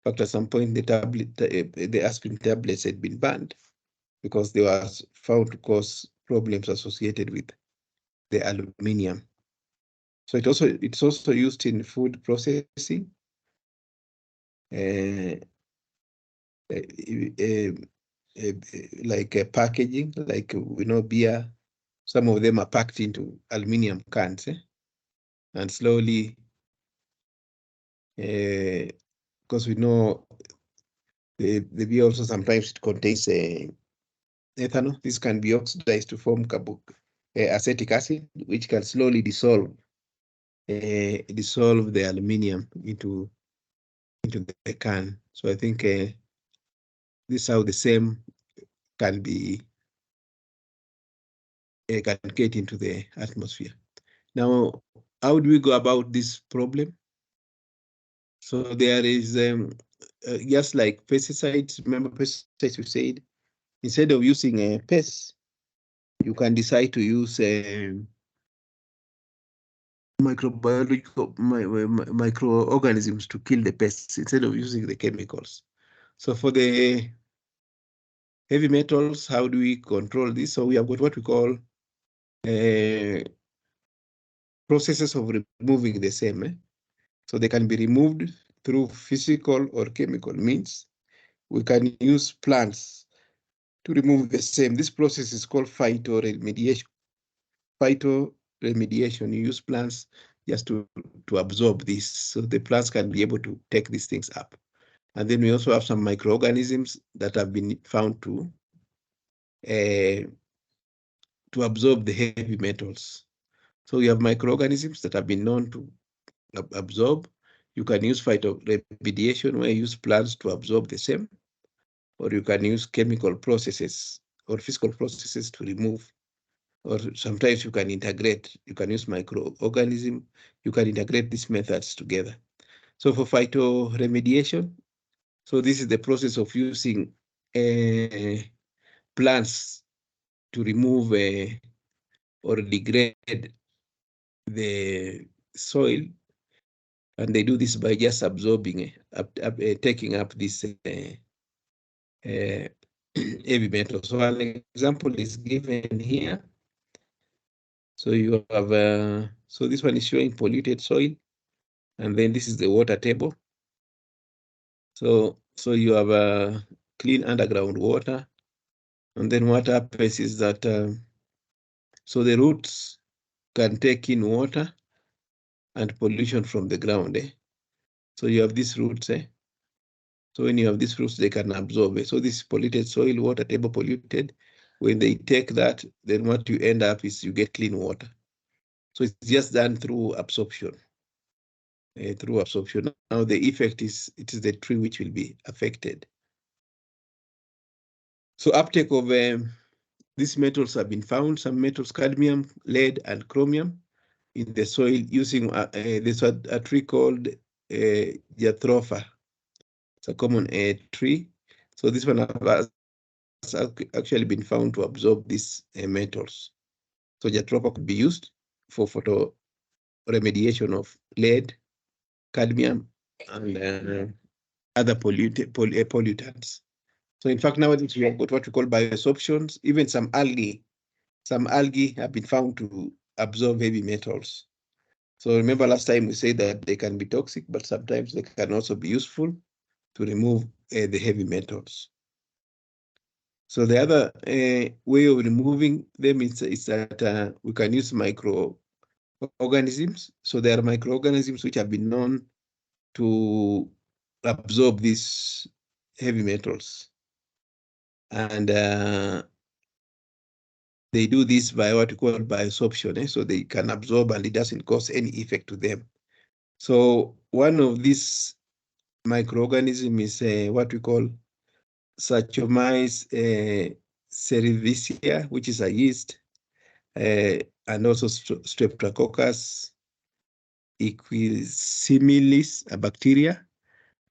In fact, at some point, the aspirin tablets had been banned because they were found to cause problems associated with the aluminium. So it's also used in food processing, like packaging, like we know beer. Some of them are packed into aluminium cans, and slowly, because we know the beer also sometimes it contains ethanol. This can be oxidized to form acetic acid, which can slowly dissolve the aluminium into the can. So I think this is how the same can get into the atmosphere. Now, how do we go about this problem? So there is just like pesticides. Remember pesticides? We said instead of using a pest, you can decide to use microorganisms to kill the pests instead of using the chemicals. So for the heavy metals, how do we control this? So we have got what we call processes of removing the same. So they can be removed through physical or chemical means. We can use plants to remove the same. This process is called phytoremediation. Phytoremediation, you use plants just to absorb this, so the plants can be able to take these things up. And then we also have some microorganisms that have been found to absorb the heavy metals. So we have microorganisms that have been known to absorb. You can use phytoremediation, where you use plants to absorb the same, or you can use chemical processes or physical processes to remove, or sometimes you can integrate. You can use microorganism. You can integrate these methods together. So for phytoremediation, so this is the process of using plants to remove or degrade the soil, and they do this by just absorbing, taking up this heavy metal. So an example is given here. So you have, so this one is showing polluted soil, and then this is the water table. So you have clean underground water, and then what happens is that so the roots can take in water and pollution from the ground. So you have these roots. So when you have these roots, they can absorb it. So this polluted soil, water table polluted. When they take that, then what you end up is you get clean water. So it's just done through absorption. Now the effect is, it is the tree which will be affected. So uptake of these metals have been found. Some metals, cadmium, lead, and chromium, in the soil using there's a tree called Jatropha. It's a common tree. So this one has actually been found to absorb these metals. So Jatropha could be used for photo remediation of lead, cadmium, and other pollutants. So in fact, nowadays we have got what we call biosorptions. Even some algae have been found to absorb heavy metals. So remember last time we said that they can be toxic, but sometimes they can also be useful to remove the heavy metals. So the other way of removing them is that we can use microorganisms. So there are microorganisms which have been known to absorb these heavy metals. And they do this by what we call biosorption. So they can absorb and it doesn't cause any effect to them. So one of these microorganisms is what we call Saccharomyces cerevisiae, which is a yeast, and also Streptococcus equisimilis, a bacteria,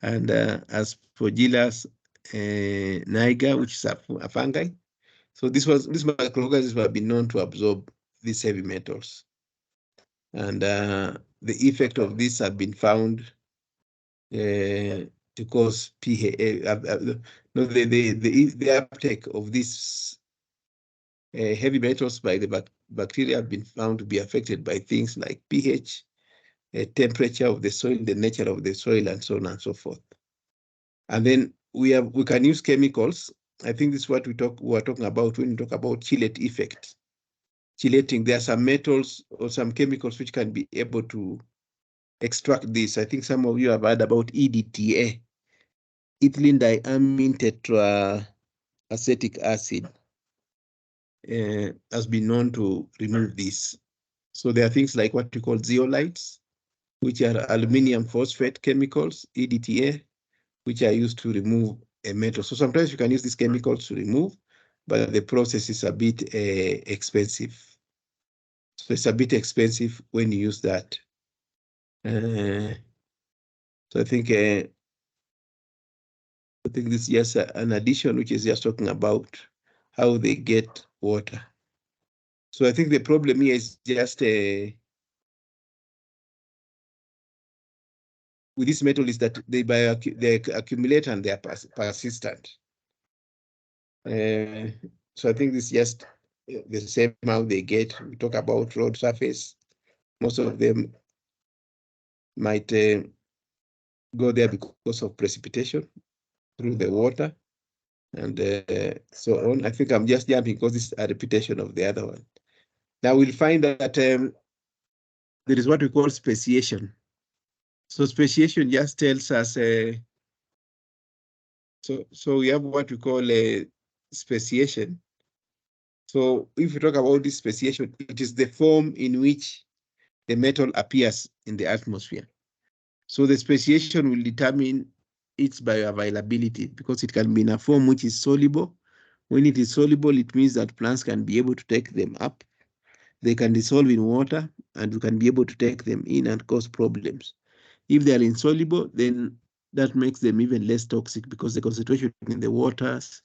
and Aspergillus niger, which is a fungi. So these microorganisms have been known to absorb these heavy metals, and the effect of this have been found to cause no, the uptake of these heavy metals by the bacteria have been found to be affected by things like pH, temperature of the soil, the nature of the soil, and so on and so forth. And then we can use chemicals. I think this is what we're talking about when we talk about chelate effect. Chelating, there are some metals or some chemicals which can be able to extract this. I think some of you have heard about EDTA, ethylene diamine tetraacetic acid, has been known to remove this. So there are things like what we call zeolites, which are aluminum phosphate chemicals, EDTA, which are used to remove a metal. So sometimes you can use these chemicals to remove, but the process is a bit expensive. So it's a bit expensive when you use that. So I think this is just an addition, which is just talking about how they get water. So I think the problem here is just with this metal is that they accumulate and they are persistent. So I think this is just the same how they get. We talk about road surface. Most of them might go there because of precipitation through the water and so on. I think I'm just jumping because this is a repetition of the other one. Now we'll find that there is what we call speciation. So speciation just tells us, so we have what we call a speciation. So if we talk about this speciation, it is the form in which the metal appears in the atmosphere. So the speciation will determine its bioavailability because it can be in a form which is soluble. When it is soluble, it means that plants can be able to take them up. They can dissolve in water and you can be able to take them in and cause problems. If they are insoluble, then that makes them even less toxic because the concentration in the waters,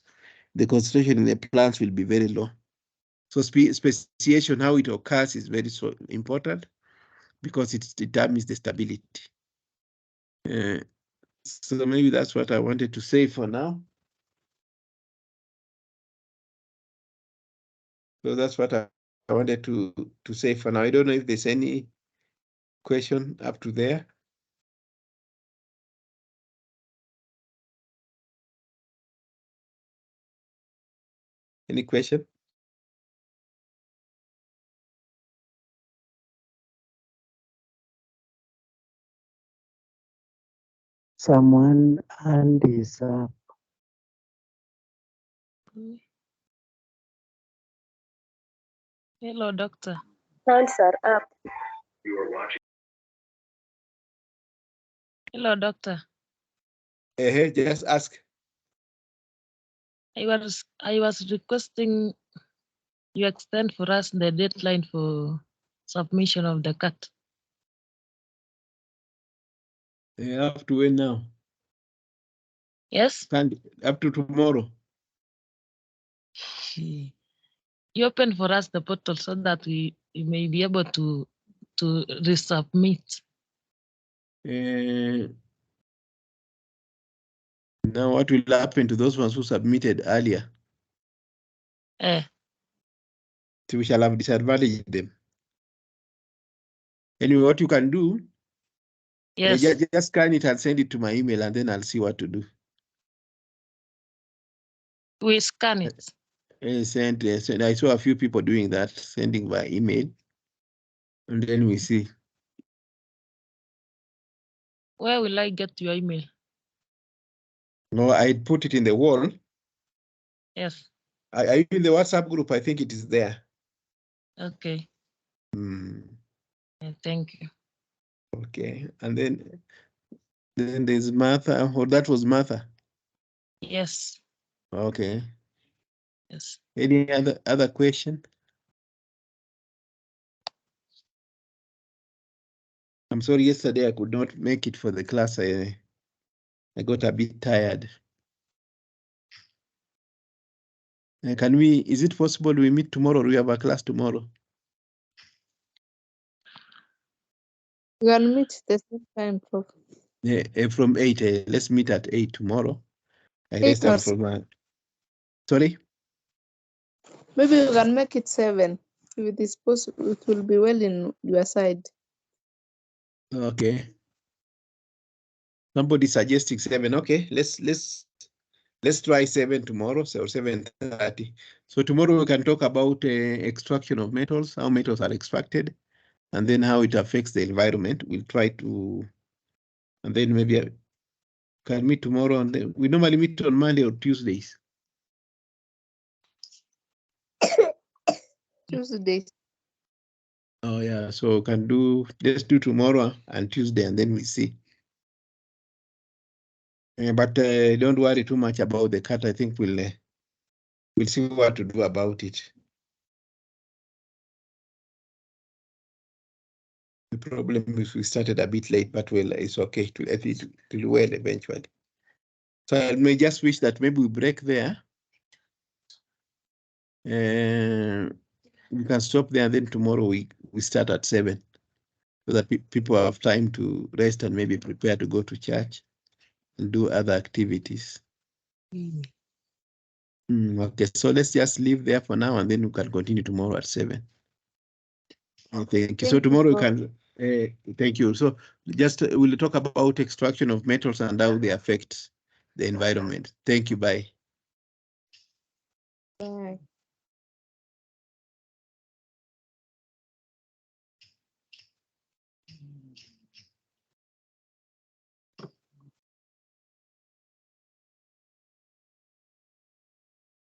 the concentration in the plants will be very low. So speciation, how it occurs is very important because it determines the stability. So maybe that's what I wanted to say for now. So that's what I wanted to say for now. I don't know if there's any question up to there. Any question? Someone hand is up. Hello, doctor. Hands are up. Hello, doctor. Hey, just ask. I was requesting you extend for us the deadline for submission of the cut. They have to wait now. Yes. Can't, up to tomorrow. You open for us the portal so that we may be able to resubmit. Now what will happen to those ones who submitted earlier? So we shall have disadvantaged them. Anyway, what you can do, Yes. just scan it and send it to my email, and then I'll see what to do. We scan it. Send. I saw a few people doing that, sending by email, and then we see. Where will I get your email? No, I put it in the wall. Yes. Are you in the WhatsApp group? I think it is there. Okay. Thank you. Okay, and then there's Martha. Oh, that was Martha. Yes. Okay. Yes. Any other question? I'm sorry, yesterday I could not make it for the class. I got a bit tired. Is it possible we meet tomorrow? We have a class tomorrow. We can meet the same time, Prof. From 8. Let's meet at 8 tomorrow. I 8 rest up from sorry? Maybe we can make it 7. If it is possible, it will be well in your side. Okay. Somebody suggesting 7. Okay, let's try 7 tomorrow, so 7:30. So tomorrow we can talk about extraction of metals, how metals are extracted, and then how it affects the environment. We'll try to, and then maybe I can meet tomorrow. And we normally meet on Monday or Tuesdays. Tuesdays. Oh yeah, so let's do tomorrow and Tuesday, and then we see. But don't worry too much about the cut. I think we'll see what to do about it. The problem is we started a bit late, but well, it's okay. It will well eventually. So I may just wish that maybe we break there. We can stop there, and then tomorrow we start at 7, so that people have time to rest and maybe prepare to go to church and do other activities. Okay, so let's just leave there for now, and then we can continue tomorrow at 7. Thank you. So tomorrow we can. Thank you. So just we'll talk about extraction of metals and how they affect the environment. Thank you. Bye. Bye.